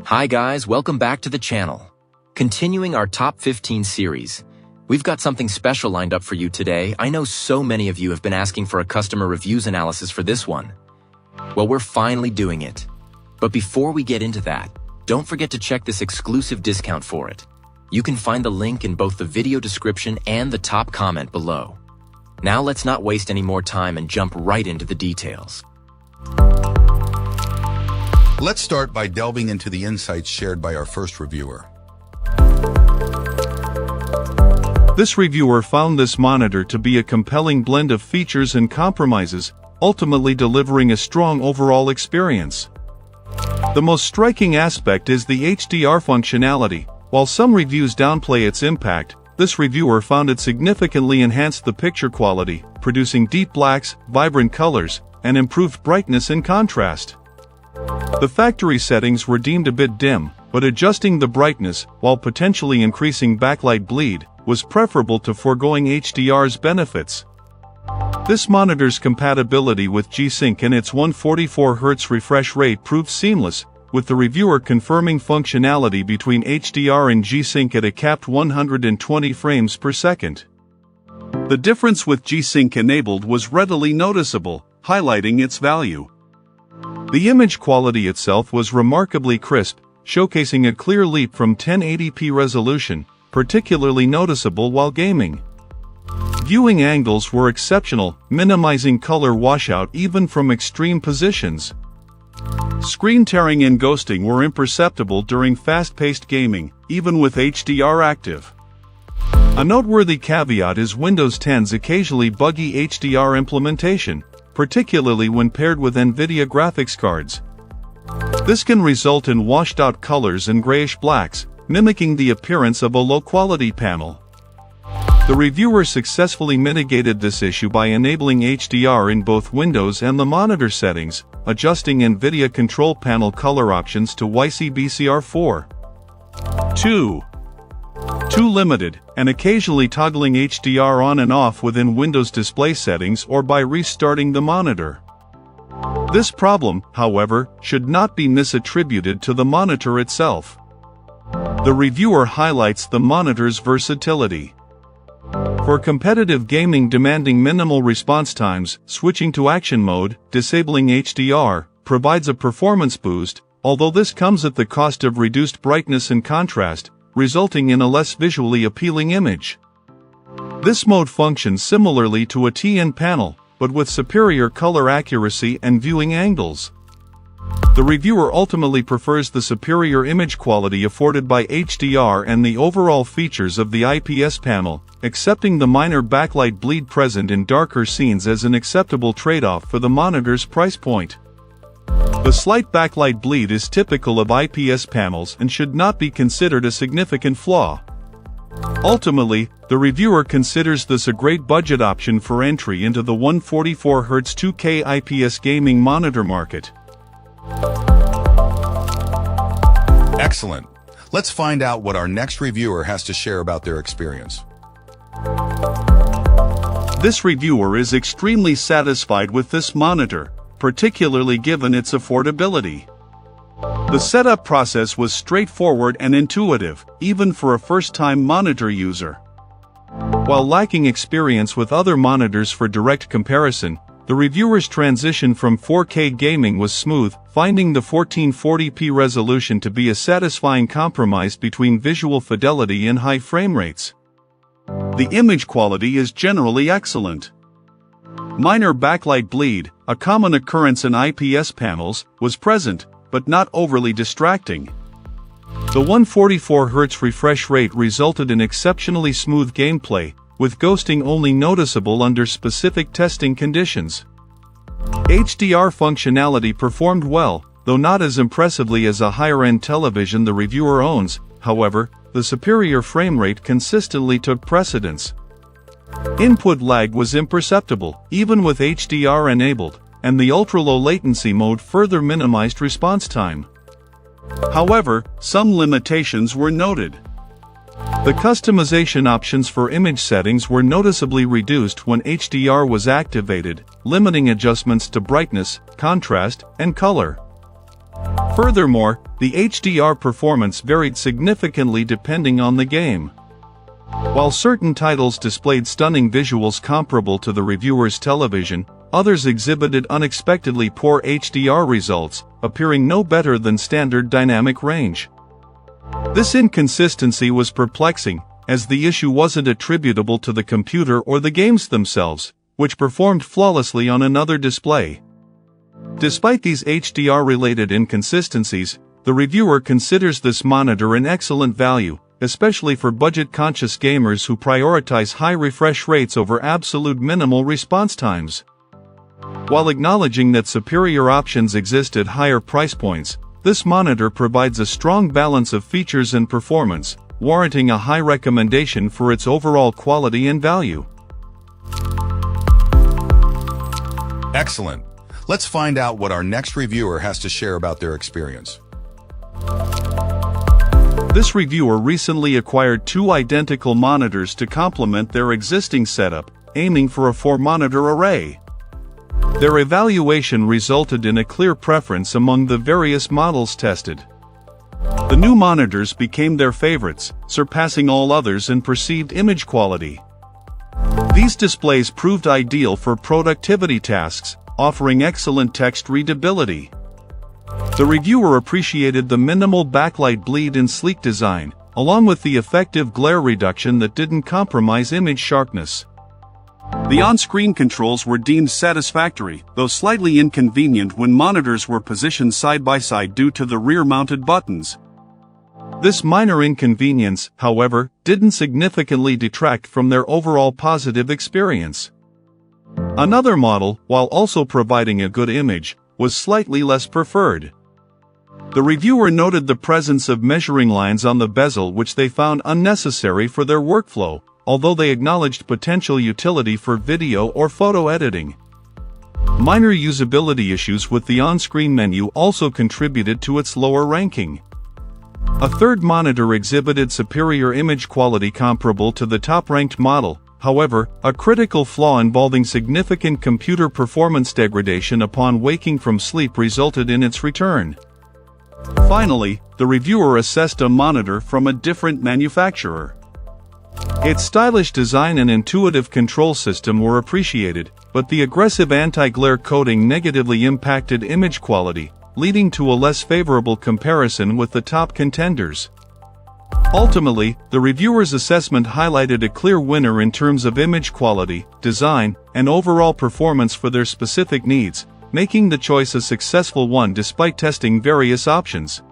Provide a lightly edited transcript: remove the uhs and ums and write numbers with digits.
Hi guys, welcome back to the channel. Continuing our top 15 series, we've got something special lined up for you today. I know so many of you have been asking for a customer reviews analysis for this one. Well, we're finally doing it. But before we get into that, don't forget to check this exclusive discount for it. You can find the link in both the video description and the top comment below. Now let's not waste any more time and jump right into the details. Let's start by delving into the insights shared by our first reviewer. This reviewer found this monitor to be a compelling blend of features and compromises, ultimately delivering a strong overall experience. The most striking aspect is the HDR functionality. While some reviews downplay its impact, this reviewer found it significantly enhanced the picture quality, producing deep blacks, vibrant colors, and improved brightness and contrast. The factory settings were deemed a bit dim, but adjusting the brightness, while potentially increasing backlight bleed, was preferable to foregoing HDR's benefits. This monitor's compatibility with G-Sync and its 144Hz refresh rate proved seamless, with the reviewer confirming functionality between HDR and G-Sync at a capped 120 frames per second. The difference with G-Sync enabled was readily noticeable, highlighting its value. The image quality itself was remarkably crisp, showcasing a clear leap from 1080p resolution, particularly noticeable while gaming. Viewing angles were exceptional, minimizing color washout even from extreme positions. Screen tearing and ghosting were imperceptible during fast-paced gaming, even with HDR active. A noteworthy caveat is Windows 10's occasionally buggy HDR implementation, particularly when paired with NVIDIA graphics cards. This can result in washed-out colors and grayish blacks, mimicking the appearance of a low-quality panel. The reviewer successfully mitigated this issue by enabling HDR in both Windows and the monitor settings, adjusting NVIDIA control panel color options to YCbCr4. 2 limited, and occasionally toggling HDR on and off within Windows display settings or by restarting the monitor. This problem, however, should not be misattributed to the monitor itself. The reviewer highlights the monitor's versatility. For competitive gaming demanding minimal response times, switching to action mode, disabling HDR, provides a performance boost, although this comes at the cost of reduced brightness and contrast, resulting in a less visually appealing image. This mode functions similarly to a TN panel, but with superior color accuracy and viewing angles. The reviewer ultimately prefers the superior image quality afforded by HDR and the overall features of the IPS panel, accepting the minor backlight bleed present in darker scenes as an acceptable trade-off for the monitor's price point. The slight backlight bleed is typical of IPS panels and should not be considered a significant flaw. Ultimately, the reviewer considers this a great budget option for entry into the 144Hz 2K IPS gaming monitor market. Excellent. Let's find out what our next reviewer has to share about their experience. This reviewer is extremely satisfied with this monitor, particularly given its affordability. The setup process was straightforward and intuitive, even for a first-time monitor user. While lacking experience with other monitors for direct comparison, the reviewer's transition from 4K gaming was smooth, finding the 1440p resolution to be a satisfying compromise between visual fidelity and high frame rates. The image quality is generally excellent. Minor backlight bleed, a common occurrence in IPS panels, was present, but not overly distracting. The 144Hz refresh rate resulted in exceptionally smooth gameplay, with ghosting only noticeable under specific testing conditions. HDR functionality performed well, though not as impressively as a higher-end television the reviewer owns. However, the superior frame rate consistently took precedence. Input lag was imperceptible, even with HDR enabled, and the ultra-low latency mode further minimized response time. However, some limitations were noted. The customization options for image settings were noticeably reduced when HDR was activated, limiting adjustments to brightness, contrast, and color. Furthermore, the HDR performance varied significantly depending on the game. While certain titles displayed stunning visuals comparable to the reviewer's television, others exhibited unexpectedly poor HDR results, appearing no better than standard dynamic range. This inconsistency was perplexing, as the issue wasn't attributable to the computer or the games themselves, which performed flawlessly on another display. Despite these HDR-related inconsistencies, the reviewer considers this monitor an excellent value, especially for budget-conscious gamers who prioritize high refresh rates over absolute minimal response times. While acknowledging that superior options exist at higher price points, this monitor provides a strong balance of features and performance, warranting a high recommendation for its overall quality and value. Excellent. Let's find out what our next reviewer has to share about their experience. This reviewer recently acquired two identical monitors to complement their existing setup, aiming for a 4-monitor array. Their evaluation resulted in a clear preference among the various models tested. The new monitors became their favorites, surpassing all others in perceived image quality. These displays proved ideal for productivity tasks, offering excellent text readability. The reviewer appreciated the minimal backlight bleed and sleek design, along with the effective glare reduction that didn't compromise image sharpness. The on-screen controls were deemed satisfactory, though slightly inconvenient when monitors were positioned side by side due to the rear-mounted buttons. This minor inconvenience, however, didn't significantly detract from their overall positive experience. Another model, while also providing a good image, was slightly less preferred. The reviewer noted the presence of measuring lines on the bezel which they found unnecessary for their workflow, although they acknowledged potential utility for video or photo editing. Minor usability issues with the on-screen menu also contributed to its lower ranking. A third monitor exhibited superior image quality comparable to the top-ranked model. However, a critical flaw involving significant computer performance degradation upon waking from sleep resulted in its return. Finally, the reviewer assessed a monitor from a different manufacturer. Its stylish design and intuitive control system were appreciated, but the aggressive anti-glare coating negatively impacted image quality, leading to a less favorable comparison with the top contenders. Ultimately, the reviewer's assessment highlighted a clear winner in terms of image quality, design, and overall performance for their specific needs, making the choice a successful one despite testing various options.